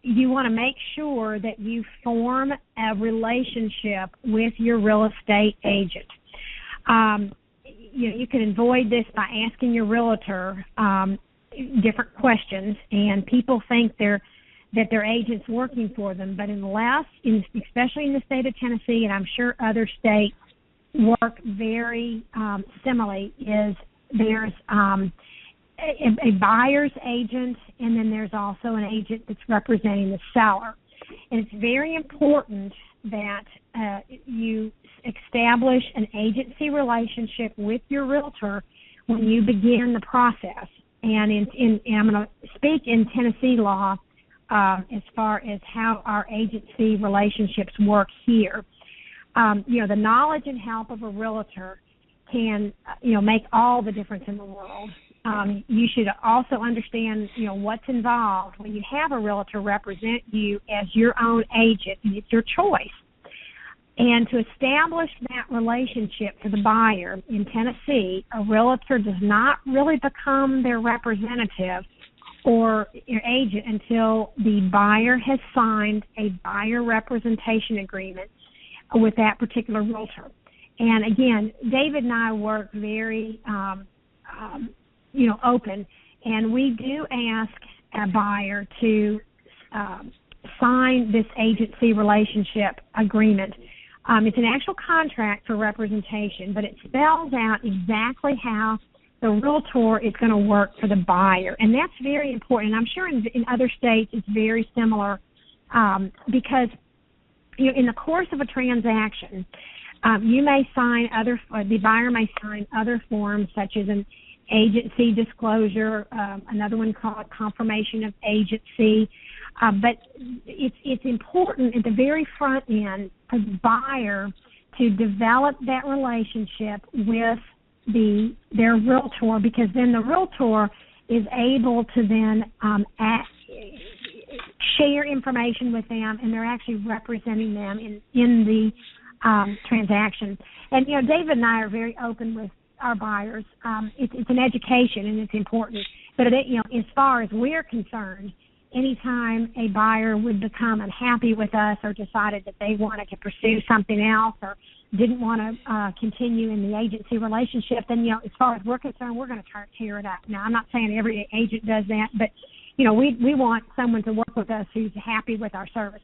you want to make sure that you form a relationship with your real estate agent. You can avoid this by asking your realtor different questions, and people think that their agent's working for them, but especially in the state of Tennessee, and I'm sure other states work very similarly, is there's a buyer's agent, and then there's also an agent that's representing the seller. And it's very important that you establish an agency relationship with your realtor when you begin the process. And I'm going to speak in Tennessee law as far as how our agency relationships work here. The knowledge and help of a realtor can, make all the difference in the world. You should also understand, what's involved when you have a realtor represent you as your own agent, and it's your choice. And to establish that relationship for the buyer in Tennessee, a realtor does not really become their representative or your agent until the buyer has signed a buyer representation agreement with that particular realtor. And again, David and I work very, open, and we do ask a buyer to sign this agency relationship agreement. It's an actual contract for representation, but it spells out exactly how the realtor is going to work for the buyer, and that's very important. And I'm sure in other states it's very similar because in the course of a transaction, the buyer may sign other forms such as an agency disclosure, another one called confirmation of agency. But it's important at the very front end for the buyer to develop that relationship with their realtor, because then the realtor is able to then share information with them, and they're actually representing them in the transaction. And David and I are very open with our buyers. It's an education, and it's important. But as far as we're concerned, anytime a buyer would become unhappy with us or decided that they wanted to pursue something else or didn't want to continue in the agency relationship, then as far as we're concerned, we're going to tear it up. Now, I'm not saying every agent does that, but we want someone to work with us who's happy with our service.